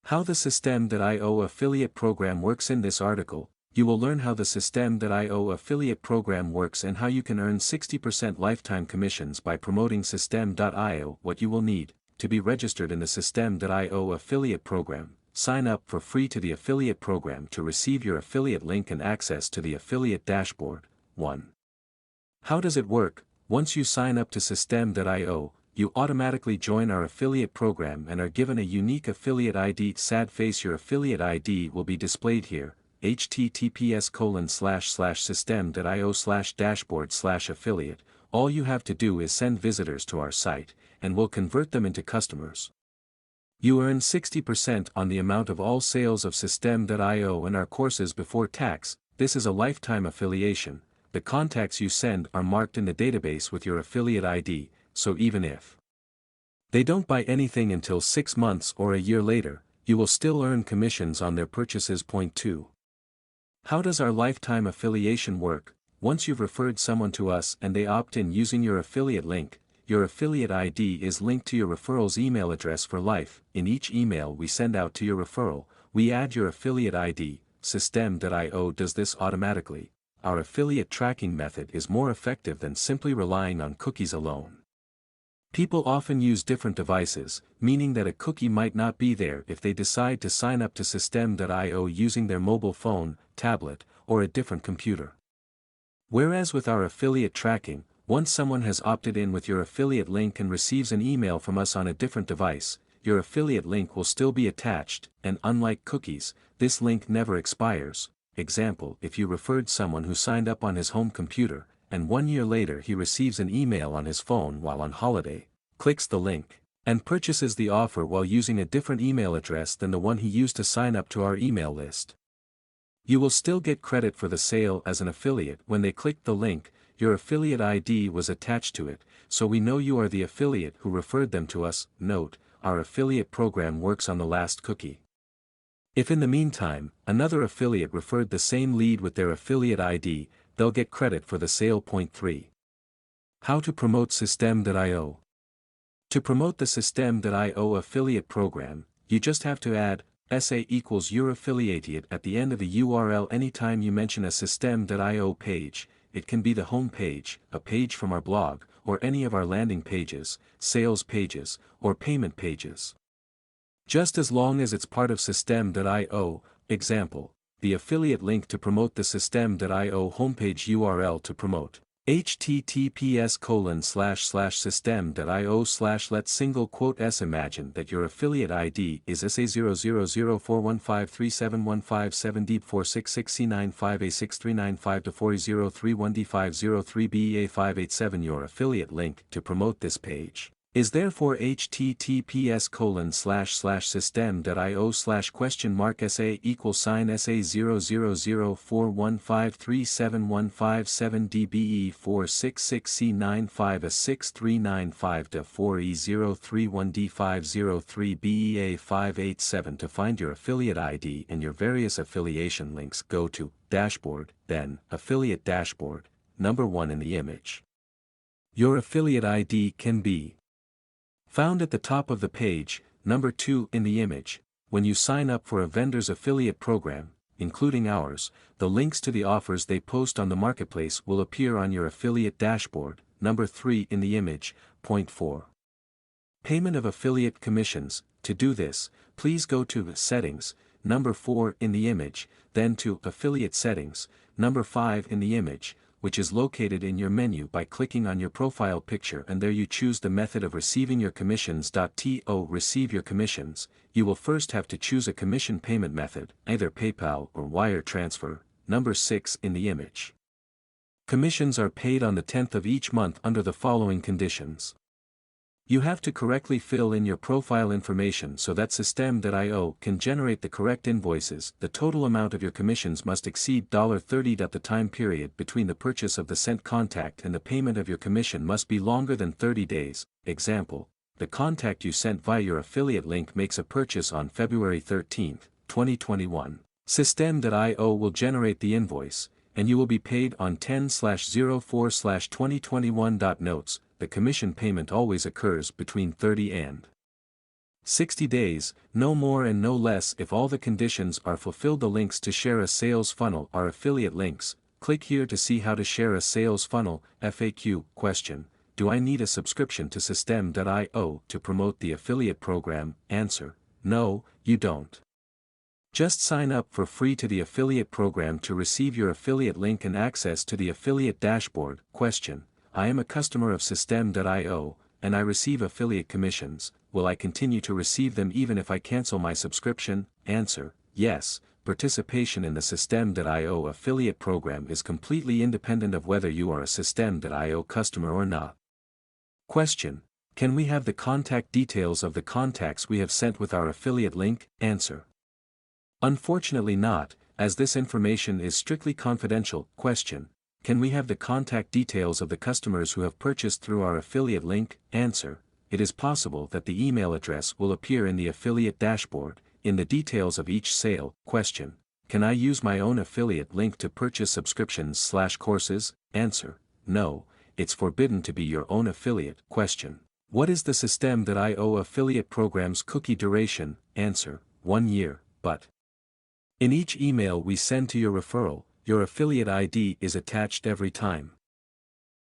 How the systeme.io affiliate program works. In this article, you will learn how the systeme.io affiliate program works and how you can earn 60% lifetime commissions by promoting systeme.io. What you will need to be registered in the systeme.io affiliate program. Sign up for free to the affiliate program to receive your affiliate link and access to the affiliate dashboard. 1. How does it work? Once you sign up to systeme.io, you automatically join our affiliate program and are given a unique affiliate ID. Sad face, your affiliate ID will be displayed here. https://systeme.io/dashboard/affiliate. All you have to do is send visitors to our site, and we'll convert them into customers. You earn 60% on the amount of all sales of systeme.io and our courses before tax. This is a lifetime affiliation. The contacts you send are marked in the database with your affiliate ID, so even if they don't buy anything until 6 months or a year later, you will still earn commissions on their purchases. Point 2. How does our lifetime affiliation work? Once you've referred someone to us and they opt in using your affiliate link, your affiliate ID is linked to your referral's email address for life. In each email we send out to your referral, we add your affiliate ID. Systeme.io does this automatically. Our affiliate tracking method is more effective than simply relying on cookies alone. People often use different devices, meaning that a cookie might not be there if they decide to sign up to systeme.io using their mobile phone, tablet, or a different computer. Whereas with our affiliate tracking, once someone has opted in with your affiliate link and receives an email from us on a different device, your affiliate link will still be attached, and unlike cookies, this link never expires. Example, if you referred someone who signed up on his home computer, and 1 year later he receives an email on his phone while on holiday, clicks the link, and purchases the offer while using a different email address than the one he used to sign up to our email list. You will still get credit for the sale as an affiliate when they click the link. Your affiliate ID was attached to it, so we know you are the affiliate who referred them to us. Note, our affiliate program works on the last cookie. If in the meantime, another affiliate referred the same lead with their affiliate ID, they'll get credit for the sale. Point 3. How to promote systeme.io. To promote the systeme.io affiliate program, you just have to add SA equals your affiliate at the end of the URL anytime you mention a systeme.io page. It can be the home page, a page from our blog, or any of our landing pages, sales pages, or payment pages. Just as long as it's part of systeme.io. Example, the affiliate link to promote the systeme.io homepage URL to promote. https://systeme.io/ let's single quote s imagine that your affiliate ID is SA00041537157D466C95A6395-4031D503BEA587. Your affiliate link to promote this page is therefore https://systeme.io/?SA $00041537157DBE466C95A6395-4E031D503BEA587. To find your affiliate ID and your various affiliation links, go to Dashboard, then Affiliate Dashboard, number 1 in the image. Your affiliate ID can be found at the top of the page, number 2 in the image. When you sign up for a vendor's affiliate program, including ours, the links to the offers they post on the marketplace will appear on your affiliate dashboard, number 3 in the image. Point 4. Payment of affiliate commissions. To do this, please go to Settings, number 4 in the image, then to Affiliate Settings, number 5 in the image, which is located in your menu by clicking on your profile picture, and there you choose the method of receiving your commissions. To receive your commissions, you will first have to choose a commission payment method, either PayPal or wire transfer, number 6 in the image. Commissions are paid on the 10th of each month under the following conditions. You have to correctly fill in your profile information so that systeme.io can generate the correct invoices. The total amount of your commissions must exceed $30 at the time period between the purchase of the sent contact and the payment of your commission must be longer than 30 days. Example, the contact you sent via your affiliate link makes a purchase on February 13, 2021. Systeme.io will generate the invoice, and you will be paid on 10/04/2021. Notes, the commission payment always occurs between 30 and 60 days, no more and no less. If all the conditions are fulfilled. The links to share a sales funnel are affiliate links. Click here to see how to share a sales funnel. FAQ question: do I need a subscription to systeme.io to promote the affiliate program? Answer: no, you don't. Just sign up for free to the affiliate program to receive your affiliate link and access to the affiliate dashboard. Question: I am a customer of systeme.io, and I receive affiliate commissions. Will I continue to receive them even if I cancel my subscription? Answer: yes. Participation in the systeme.io affiliate program is completely independent of whether you are a systeme.io customer or not. Question: can we have the contact details of the contacts we have sent with our affiliate link? Answer: unfortunately not, as this information is strictly confidential. Question: can we have the contact details of the customers who have purchased through our affiliate link? Answer: it is possible that the email address will appear in the affiliate dashboard, in the details of each sale. Question: can I use my own affiliate link to purchase subscriptions/courses? Answer: no, it's forbidden to be your own affiliate. Question: what is the systeme.io affiliate program's cookie duration? Answer: 1 year, but in each email we send to your referral, your affiliate ID is attached every time.